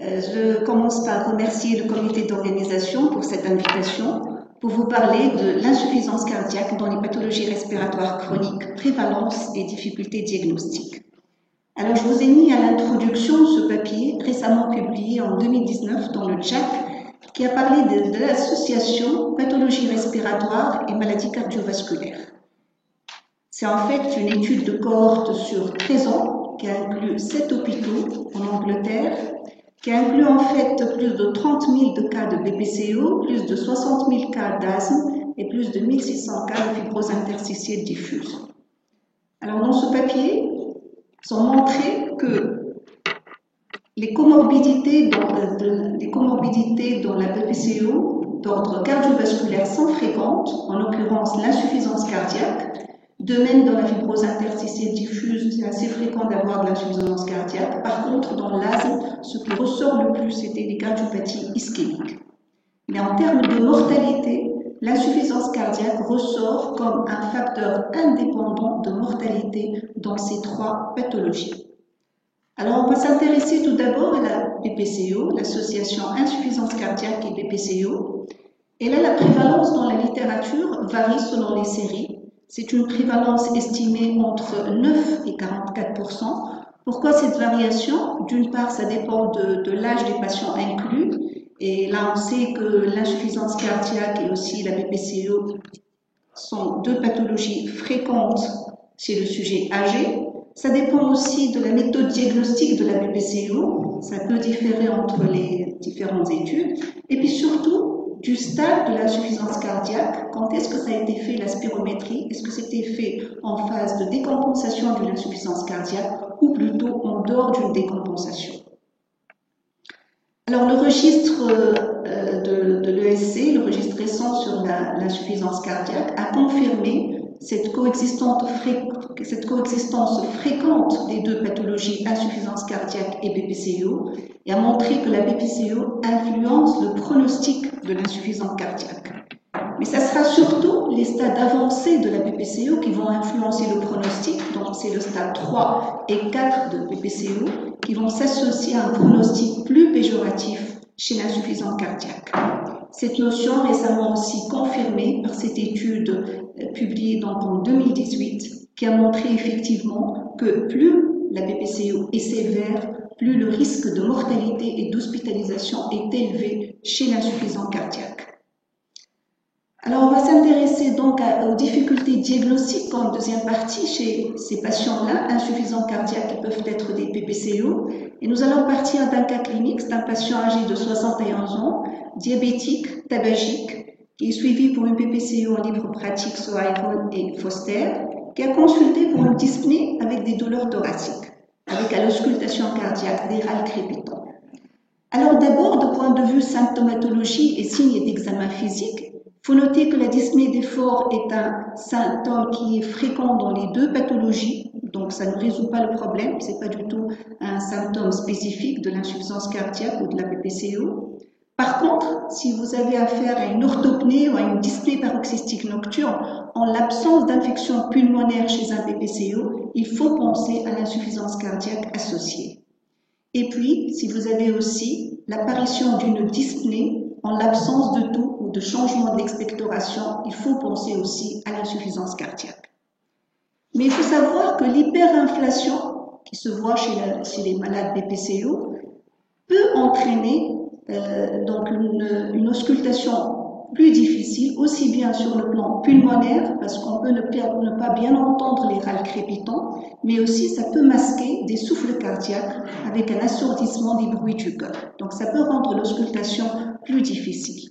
Je commence par remercier le comité d'organisation pour cette invitation pour vous parler de l'insuffisance cardiaque dans les pathologies respiratoires chroniques, prévalence et difficultés diagnostiques. Alors, je vous ai mis à l'introduction ce papier récemment publié en 2019 dans le JACC qui a parlé de l'association pathologie respiratoire et maladies cardiovasculaires. C'est en fait une étude de cohorte sur 13 ans qui inclut 7 hôpitaux en Angleterre, qui inclut en fait plus de 30 000 de cas de BPCO, plus de 60 000 cas d'asthme et plus de 1600 cas de fibrose interstitielle diffuse. Alors dans ce papier, ils ont montré que les comorbidités dans la BPCO d'ordre cardiovasculaire sont fréquentes, en l'occurrence l'insuffisance cardiaque. De même, dans la fibrose interstitielle diffuse, c'est assez fréquent d'avoir de l'insuffisance cardiaque. Par contre, dans l'asthme, ce qui ressort le plus, c'était les cardiopathies ischémiques. Mais en termes de mortalité, l'insuffisance cardiaque ressort comme un facteur indépendant de mortalité dans ces trois pathologies. Alors, on va s'intéresser tout d'abord à la BPCO, l'association insuffisance cardiaque et BPCO. Et là, la prévalence dans la littérature varie selon les séries. C'est une prévalence estimée entre 9 et 44%. Pourquoi cette variation? D'une part, ça dépend de l'âge des patients inclus. Et là, on sait que l'insuffisance cardiaque et aussi la BPCO sont deux pathologies fréquentes chez le sujet âgé. Ça dépend aussi de la méthode diagnostique de la BPCO. Ça peut différer entre les différentes études. Et puis surtout, du stade de l'insuffisance cardiaque, quand est-ce que ça a été fait la spirométrie? Est-ce que c'était fait en phase de décompensation de l'insuffisance cardiaque ou plutôt en dehors d'une décompensation? Alors le registre de l'ESC, le registre récent sur l'insuffisance cardiaque, a confirmé cette coexistence fréquente des deux pathologies, insuffisance cardiaque et BPCO, et a montré que la BPCO influence le pronostic de l'insuffisance cardiaque. Mais ça sera surtout les stades avancés de la BPCO qui vont influencer le pronostic, donc c'est le stade 3 et 4 de BPCO, qui vont s'associer à un pronostic plus péjoratif chez l'insuffisance cardiaque. Cette notion récemment aussi confirmée par cette étude publiée donc en 2018 qui a montré effectivement que plus la BPCO est sévère, plus le risque de mortalité et d'hospitalisation est élevé chez l'insuffisance cardiaque. Alors, on va s'intéresser donc aux difficultés diagnostiques en deuxième partie chez ces patients-là, insuffisants cardiaques qui peuvent être des BPCO. Et nous allons partir d'un cas clinique, c'est un patient âgé de 71 ans, diabétique, tabagique, qui est suivi pour une BPCO en libre pratique Sohail et Foster, qui a consulté pour une dyspnée avec des douleurs thoraciques, avec à l'auscultation cardiaque des râles crépitants. Alors d'abord, de point de vue symptomatologie et signes d'examen physique, il faut noter que la dyspnée d'effort est un symptôme qui est fréquent dans les deux pathologies, donc ça ne résout pas le problème, ce n'est pas du tout un symptôme spécifique de l'insuffisance cardiaque ou de la BPCO. Par contre, si vous avez affaire à une orthopnée ou à une dyspnée paroxystique nocturne, en l'absence d'infection pulmonaire chez un BPCO, il faut penser à l'insuffisance cardiaque associée. Et puis, si vous avez aussi l'apparition d'une dyspnée en l'absence de toux ou de changement d'expectoration, il faut penser aussi à l'insuffisance cardiaque. Mais il faut savoir que l'hyperinflation qui se voit chez les malades BPCO peut entraîner donc une auscultation plus difficile, aussi bien sur le plan pulmonaire, parce qu'on peut ne pas bien entendre les râles crépitants, mais aussi ça peut masquer des souffles cardiaques avec un assourdissement des bruits du cœur. Donc ça peut rendre l'auscultation plus difficile.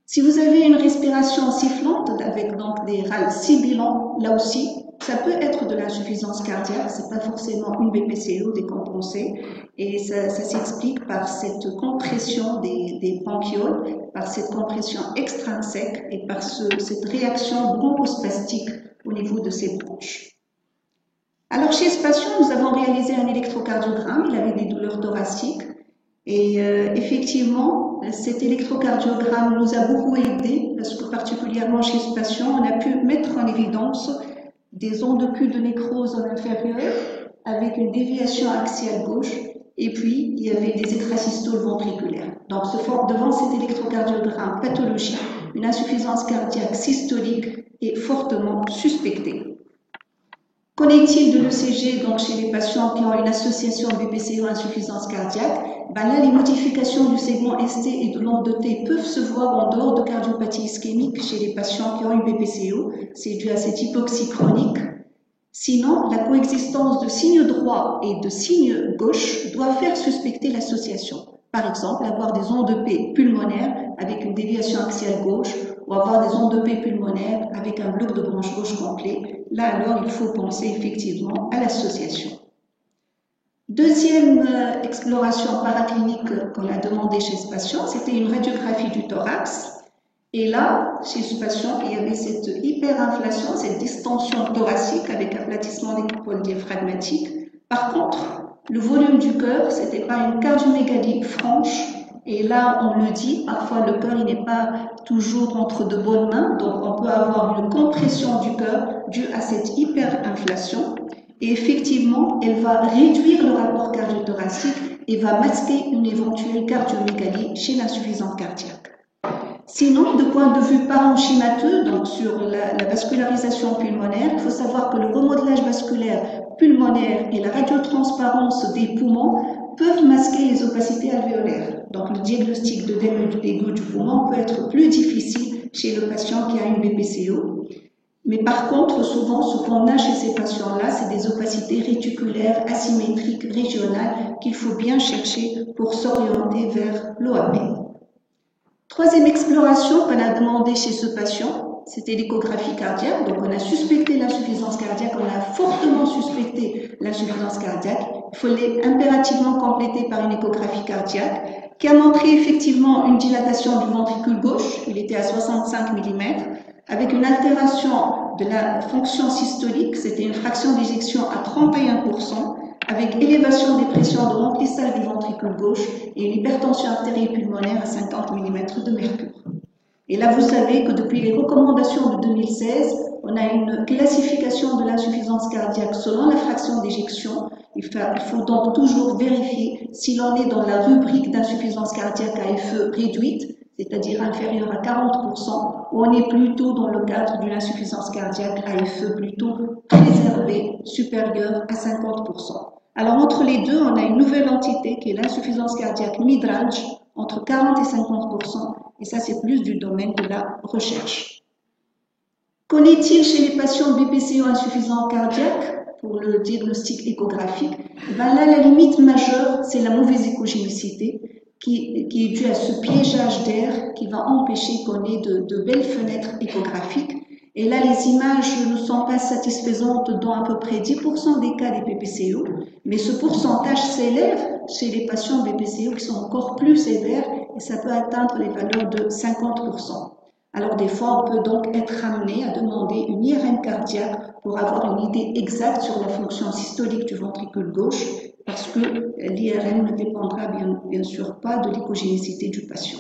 Si vous avez une respiration sifflante avec donc des râles sibilants, là aussi, ça peut être de l'insuffisance cardiaque, c'est pas forcément une BPCO décompensée, et ça s'explique par cette compression des bronchioles, par cette compression extrinsèque et par cette réaction bronchospastique au niveau de ces bronches. Alors chez ce patient, nous avons réalisé un électrocardiogramme, il avait des douleurs thoraciques, et effectivement, cet électrocardiogramme nous a beaucoup aidé parce que particulièrement chez ce patient, on a pu mettre en évidence des ondes de nécrose en inférieur avec une déviation axiale gauche et puis il y avait des extrasystoles ventriculaires. Donc devant cet électrocardiogramme pathologique, une insuffisance cardiaque systolique est fortement suspectée. Qu'en est-il de l'ECG donc chez les patients qui ont une association BPCO insuffisance cardiaque? Là, les modifications du segment ST et de l'onde de T peuvent se voir en dehors de cardiopathie ischémique chez les patients qui ont une BPCO. C'est dû à cette hypoxie chronique. Sinon, la coexistence de signe droit et de signe gauche doit faire suspecter l'association. Par exemple, avoir des ondes de P pulmonaires avec une déviation axiale gauche ou avoir des ondes de P pulmonaires avec un bloc de branche gauche complet. Là, alors, il faut penser effectivement à l'association. Deuxième exploration paraclinique qu'on a demandé chez ce patient, c'était une radiographie du thorax. Et là, chez ce patient, il y avait cette hyperinflation, cette distension thoracique avec aplatissement des coupoles diaphragmatiques. Par contre, le volume du cœur, ce n'était pas une cardiomégalie franche. Et là, on le dit, parfois le cœur n'est pas toujours entre de bonnes mains. Donc, on peut avoir une compression du cœur due à cette hyperinflation. Et effectivement, elle va réduire le rapport cardio-thoracique et va masquer une éventuelle cardiomégalie chez l'insuffisance cardiaque. Sinon, de point de vue parenchymateux, donc sur la vascularisation pulmonaire, il faut savoir que le remodelage vasculaire pulmonaire et la radiotransparence des poumons peuvent masquer les opacités alvéolaires. Donc, le diagnostic de d'égout du poumon peut être plus difficile chez le patient qui a une BPCO. Mais par contre, souvent, ce qu'on a chez ces patients-là, c'est des opacités réticulaires asymétriques régionales qu'il faut bien chercher pour s'orienter vers l'OAP. Troisième exploration qu'on a demandé chez ce patient, c'était l'échographie cardiaque. Donc, on a suspecté l'insuffisance cardiaque, on a fortement suspecté l'insuffisance cardiaque. Il fallait impérativement compléter par une échographie cardiaque qui a montré effectivement une dilatation du ventricule gauche, il était à 65 mm, avec une altération de la fonction systolique, c'était une fraction d'éjection à 31%, avec élévation des pressions de remplissage du ventricule gauche et une hypertension artérielle pulmonaire à 50 mm de mercure. Et là, vous savez que depuis les recommandations de 2016, on a une classification de l'insuffisance cardiaque selon la fraction d'éjection. Il faut donc toujours vérifier si l'on est dans la rubrique d'insuffisance cardiaque à FE réduite, c'est-à-dire inférieure à 40%, ou on est plutôt dans le cadre d'une insuffisance cardiaque à FE plutôt préservée, supérieure à 50%. Alors entre les deux, on a une nouvelle entité qui est l'insuffisance cardiaque mid-range, entre 40 et 50%, et ça c'est plus du domaine de la recherche. Qu'en est-il chez les patients BPCO insuffisants cardiaques pour le diagnostic échographique? Là, la limite majeure, c'est la mauvaise échogénicité qui est due à ce piégeage d'air qui va empêcher qu'on ait de belles fenêtres échographiques. Et là, les images ne sont pas satisfaisantes dans à peu près 10% des cas des BPCO, mais ce pourcentage s'élève chez les patients BPCO qui sont encore plus sévères et ça peut atteindre les valeurs de 50%. Alors des fois, on peut donc être amené à demander une IRM cardiaque pour avoir une idée exacte sur la fonction systolique du ventricule gauche, parce que l'IRM ne dépendra bien sûr pas de l'échogénicité du patient.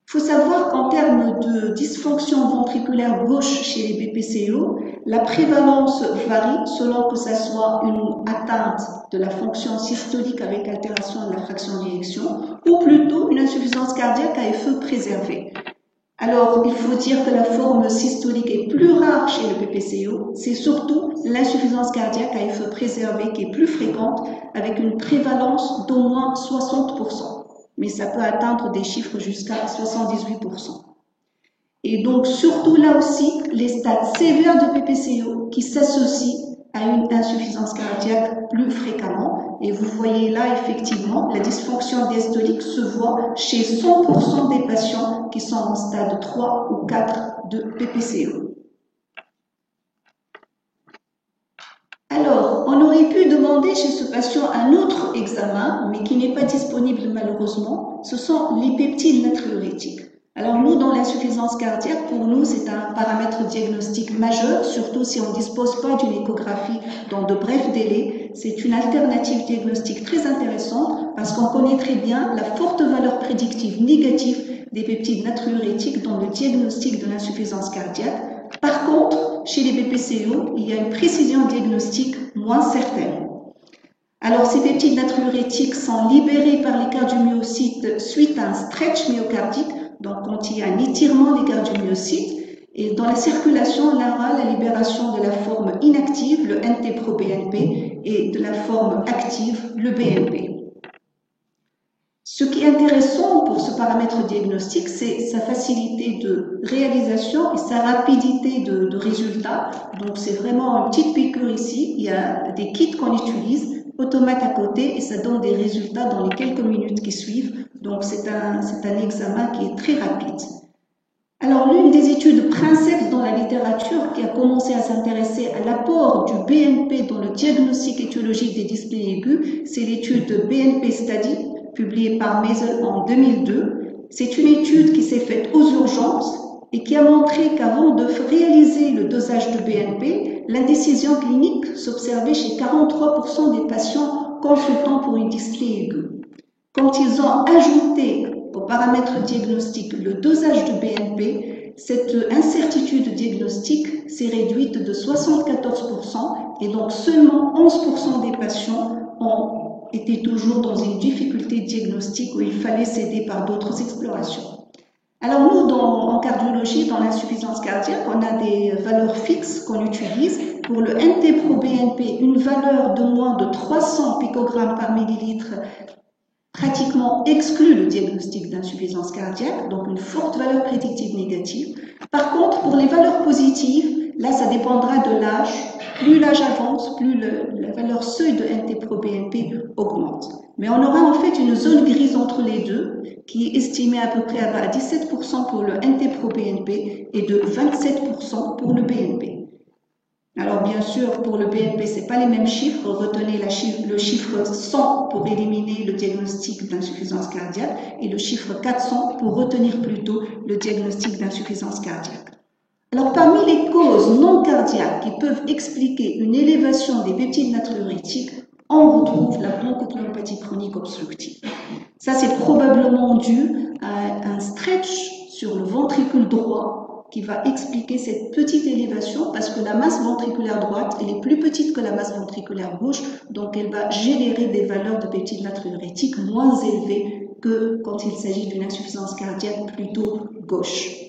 Il faut savoir qu'en termes de dysfonction ventriculaire gauche chez les BPCO, la prévalence varie selon que ça soit une atteinte de la fonction systolique avec altération de la fraction d'éjection ou plutôt une insuffisance cardiaque à FE préservée. Alors, il faut dire que la forme systolique est plus rare chez le BPCO, c'est surtout l'insuffisance cardiaque à FE préservée qui est plus fréquente avec une prévalence d'au moins 60%. Mais ça peut atteindre des chiffres jusqu'à 78%. Et donc, surtout là aussi, les stades sévères de BPCO qui s'associent à une insuffisance cardiaque plus fréquemment. Et vous voyez là, effectivement, la dysfonction diastolique se voit chez 100% des patients qui sont en stade 3 ou 4 de BPCO. Alors, on aurait pu demander chez ce patient un autre examen, mais qui n'est pas disponible malheureusement, ce sont les peptides natriurétiques. Alors nous, dans l'insuffisance cardiaque, pour nous, c'est un paramètre diagnostique majeur, surtout si on ne dispose pas d'une échographie dans de brefs délais. C'est une alternative diagnostique très intéressante parce qu'on connaît très bien la forte valeur prédictive négative des peptides natriurétiques dans le diagnostic de l'insuffisance cardiaque. Par contre, chez les BPCO, il y a une précision diagnostique moins certaine. Alors, ces peptides natriurétiques sont libérés par les cardiomyocytes suite à un stretch myocardique, donc quand il y a un étirement des cardiomyocytes. Et dans la circulation, on aura la libération de la forme inactive, le NT-proBNP, et de la forme active, le BNP. Ce qui est intéressant pour ce paramètre diagnostic, c'est sa facilité de réalisation et sa rapidité de résultat. Donc, c'est vraiment une petite piqûre ici. Il y a des kits qu'on utilise, automate à côté, et ça donne des résultats dans les quelques minutes qui suivent. Donc, c'est un examen qui est très rapide. Alors, l'une des études princeps dans la littérature qui a commencé à s'intéresser à l'apport du BNP dans le diagnostic étiologique des dyspnées aiguës, c'est l'étude BNP Study, publiée par Maisel en 2002. C'est une étude qui s'est faite aux urgences et qui a montré qu'avant de réaliser le dosage de BNP, l'indécision clinique s'observait chez 43% des patients consultant pour une dyspnée aiguë. Quand ils ont ajouté au paramètre diagnostic le dosage de BNP, cette incertitude diagnostique s'est réduite de 74% et donc seulement 11% des patients ont été toujours dans une difficulté diagnostique où il fallait s'aider par d'autres explorations. Alors nous, en cardiologie, dans l'insuffisance cardiaque, on a des valeurs fixes qu'on utilise. Pour le NT-proBNP, une valeur de moins de 300 picogrammes par millilitre pratiquement exclut le diagnostic d'insuffisance cardiaque, donc une forte valeur prédictive négative. Par contre, pour les valeurs positives, là, ça dépendra de l'âge. Plus l'âge avance, plus la valeur seuil de NT-proBNP augmente. Mais on aura en fait une zone grise entre les deux, qui est estimée à peu près à 17% pour le NT-proBNP et de 27% pour le BNP. Alors bien sûr, pour le BNP, ce n'est pas les mêmes chiffres. Retenez le chiffre 100 pour éliminer le diagnostic d'insuffisance cardiaque et le chiffre 400 pour retenir plutôt le diagnostic d'insuffisance cardiaque. Alors parmi les causes non cardiaques qui peuvent expliquer une élévation des peptides natriurétiques, on retrouve la bronchopneumopathie chronique obstructive. Ça, c'est probablement dû à un stretch sur le ventricule droit qui va expliquer cette petite élévation parce que la masse ventriculaire droite, elle est plus petite que la masse ventriculaire gauche, donc elle va générer des valeurs de peptides natriurétiques moins élevées que quand il s'agit d'une insuffisance cardiaque plutôt gauche.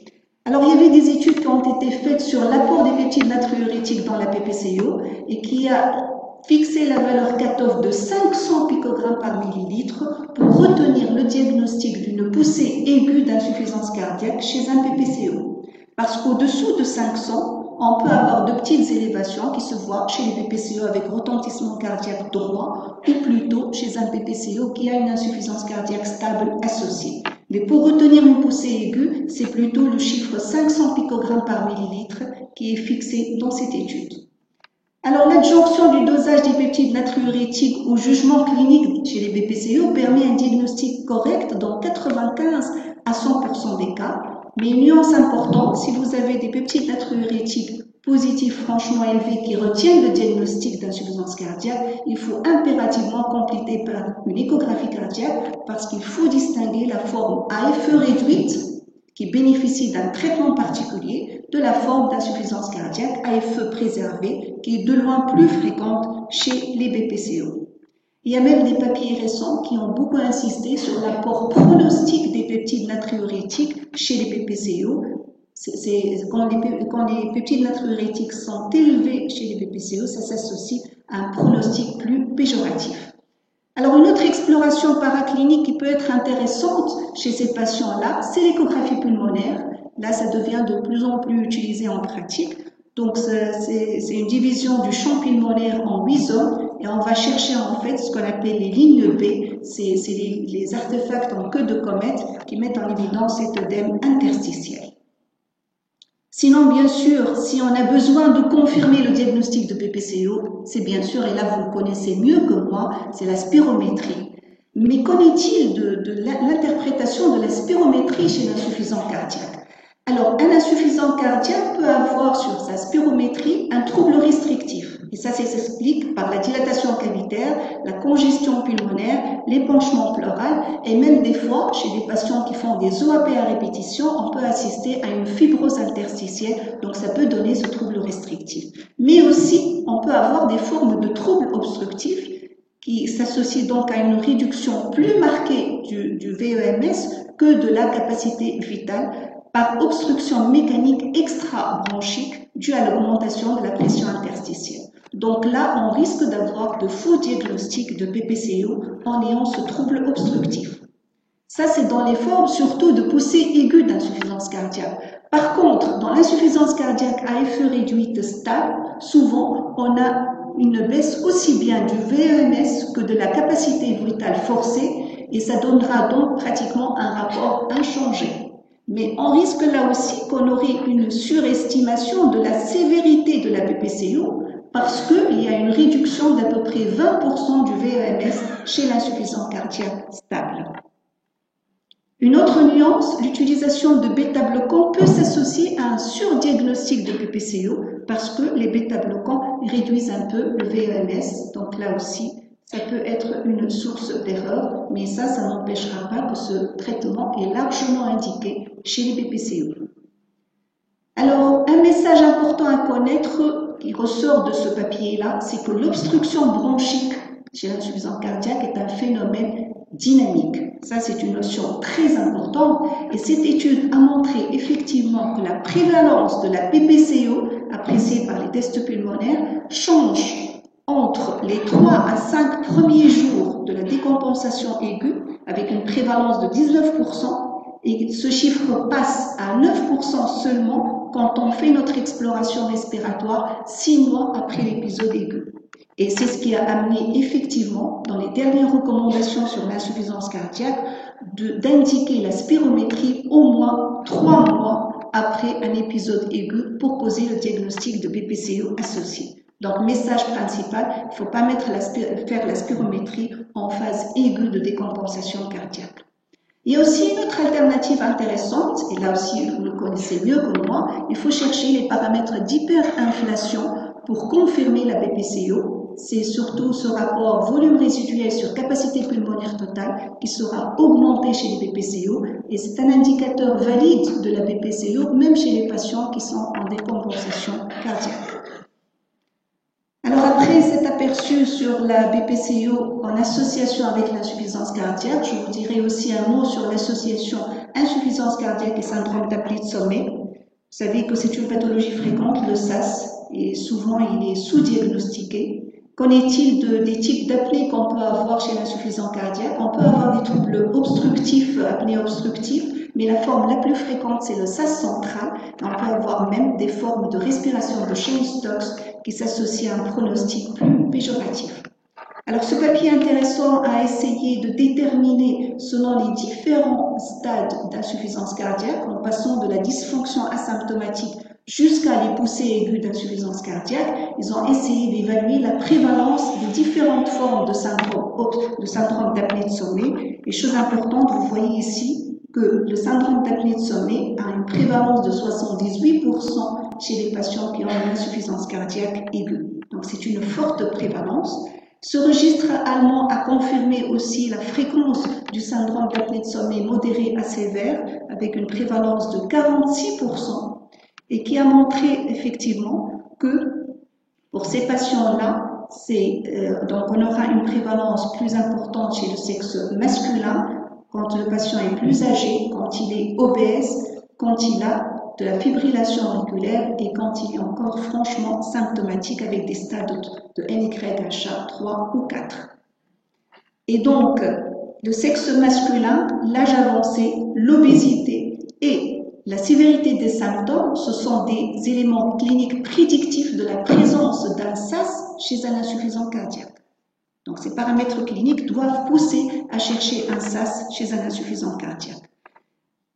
Alors, il y avait des études qui ont été faites sur l'apport des peptides natriurétiques dans la PPCO et qui a fixé la valeur cutoff de 500 picogrammes par millilitre pour retenir le diagnostic d'une poussée aiguë d'insuffisance cardiaque chez un PPCO. Parce qu'au-dessous de 500, on peut avoir de petites élévations qui se voient chez les PPCO avec retentissement cardiaque droit ou plutôt chez un PPCO qui a une insuffisance cardiaque stable associée. Mais pour retenir une poussée aiguë, c'est plutôt le chiffre 500 picogrammes par millilitre qui est fixé dans cette étude. Alors, l'adjonction du dosage des peptides natriurétiques au jugement clinique chez les BPCO permet un diagnostic correct dans 95 à 100% des cas. Mais une nuance importante, si vous avez des peptides natriurétiques positifs franchement élevés qui retiennent le diagnostic d'insuffisance cardiaque, il faut impérativement compléter par une échographie cardiaque parce qu'il faut distinguer la forme AFE réduite qui bénéficie d'un traitement particulier de la forme d'insuffisance cardiaque AFE préservée qui est de loin plus fréquente chez les BPCO. Il y a même des papiers récents qui ont beaucoup insisté sur l'apport pronostic des peptides natriurétiques chez les BPCO. Quand les peptides natriurétiques sont élevés chez les BPCO, ça s'associe à un pronostic plus péjoratif. Alors, une autre exploration paraclinique qui peut être intéressante chez ces patients-là, c'est l'échographie pulmonaire. Là, ça devient de plus en plus utilisé en pratique. Donc, c'est une division du champ pulmonaire en 8 zones et on va chercher en fait ce qu'on appelle les lignes B. C'est les artefacts en queue de comète qui mettent en évidence cet œdème interstitiel. Sinon, bien sûr, si on a besoin de confirmer le diagnostic de PPCO, c'est bien sûr, et là vous le connaissez mieux que moi, c'est la spirométrie. Mais qu'en est-il de l'interprétation de la spirométrie chez l'insuffisant cardiaque? Alors, un insuffisant cardiaque peut avoir sur sa spirométrie un trouble restrictif. Et ça s'explique par la dilatation cavitaire, la congestion pulmonaire, l'épanchement pleural et même des fois, chez des patients qui font des OAP à répétition, on peut assister à une fibrose interstitielle, donc ça peut donner ce trouble restrictif. Mais aussi, on peut avoir des formes de troubles obstructifs qui s'associe donc à une réduction plus marquée du VEMS que de la capacité vitale par obstruction mécanique extra-bronchique due à l'augmentation de la pression interstitielle. Donc là, on risque d'avoir de faux diagnostics de BPCO en ayant ce trouble obstructif. Ça, c'est dans les formes surtout de poussée aiguë d'insuffisance cardiaque. Par contre, dans l'insuffisance cardiaque à effet réduite stable, souvent, on a une baisse aussi bien du VEMS que de la capacité vitale forcée et ça donnera donc pratiquement un rapport inchangé. Mais on risque là aussi qu'on aurait une surestimation de la sévérité de la BPCO parce qu'il y a une réduction d'à peu près 20% du VEMS chez l'insuffisance cardiaque stable. Une autre nuance, l'utilisation de bêta-bloquants peut s'associer à un surdiagnostic de BPCO parce que les bêta-bloquants réduisent un peu le VEMS. Donc là aussi, ça peut être une source d'erreur, mais ça n'empêchera pas que ce traitement est largement indiqué chez les BPCO. Alors, un message important à connaître qui ressort de ce papier-là, c'est que l'obstruction bronchique chez l'insuffisance cardiaque est un phénomène dynamique. Ça, c'est une notion très importante et cette étude a montré effectivement que la prévalence de la BPCO appréciée par les tests pulmonaires change entre les 3 à 5 premiers jours de la décompensation aiguë avec une prévalence de 19% et ce chiffre passe à 9% seulement quand on fait notre exploration respiratoire 6 mois après l'épisode aigu. Et c'est ce qui a amené effectivement, dans les dernières recommandations sur l'insuffisance cardiaque, d'indiquer la spirométrie au moins 3 mois après un épisode aigu pour poser le diagnostic de BPCO associé. Donc, message principal, il ne faut pas faire la spirométrie en phase aiguë de décompensation cardiaque. Il y a aussi une autre alternative intéressante, et là aussi vous le connaissez mieux que moi, il faut chercher les paramètres d'hyperinflation pour confirmer la BPCO. C'est surtout ce rapport volume résiduel sur capacité pulmonaire totale qui sera augmenté chez les BPCO et c'est un indicateur valide de la BPCO même chez les patients qui sont en décompensation cardiaque. Alors après cet aperçu sur la BPCO en association avec l'insuffisance cardiaque, je vous dirai aussi un mot sur l'association insuffisance cardiaque et syndrome d'apnée de sommeil. Vous savez que c'est une pathologie fréquente, le SAS, et souvent il est sous-diagnostiqué. Qu'en est-il des types d'apnée qu'on peut avoir chez l'insuffisance cardiaque? On peut avoir des troubles obstructifs, apnée obstructive, mais la forme la plus fréquente, c'est le SAS central. On peut avoir même des formes de respiration de Cheyne-Stokes qui s'associent à un pronostic plus péjoratif. Alors, ce papier intéressant a essayé de déterminer, selon les différents stades d'insuffisance cardiaque, en passant de la dysfonction asymptomatique jusqu'à les poussées aiguës d'insuffisance cardiaque, ils ont essayé d'évaluer la prévalence des différentes formes de syndrome d'apnée de sommeil. Et chose importante, vous voyez ici que le syndrome d'apnée de sommeil a une prévalence de 78% chez les patients qui ont une insuffisance cardiaque aiguë. Donc c'est une forte prévalence. Ce registre allemand a confirmé aussi la fréquence du syndrome d'apnée de sommeil modéré à sévère avec une prévalence de 46%. Et qui a montré effectivement que pour ces patients-là, donc on aura une prévalence plus importante chez le sexe masculin quand le patient est plus âgé, quand il est obèse, quand il a de la fibrillation auriculaire et quand il est encore franchement symptomatique avec des stades de NYHA 3 ou 4. Et donc, le sexe masculin, l'âge avancé, l'obésité et la sévérité des symptômes, ce sont des éléments cliniques prédictifs de la présence d'un SAS chez un insuffisant cardiaque. Donc, ces paramètres cliniques doivent pousser à chercher un SAS chez un insuffisant cardiaque.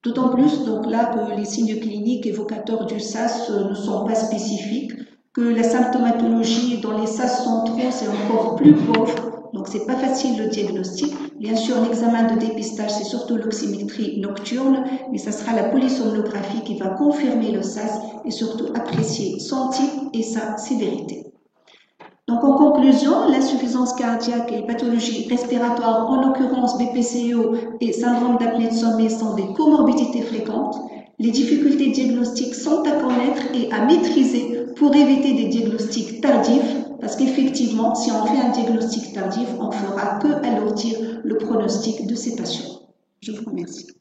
D'autant plus donc là que les signes cliniques évocateurs du SAS ne sont pas spécifiques, que la symptomatologie dans les SAS centraux c'est encore plus pauvre, donc c'est pas facile le diagnostic. Bien sûr, l'examen de dépistage c'est surtout l'oxymétrie nocturne, mais ça sera la polysomnographie qui va confirmer le SAS et surtout apprécier son type et sa sévérité. Donc en conclusion, l'insuffisance cardiaque et les pathologies respiratoires, en l'occurrence BPCO et syndrome d'apnée de sommeil, sont des comorbidités fréquentes. Les difficultés diagnostiques sont à connaître et à maîtriser pour éviter des diagnostics tardifs, parce qu'effectivement, si on fait un diagnostic tardif, on ne fera que alourdir le pronostic de ces patients. Je vous remercie.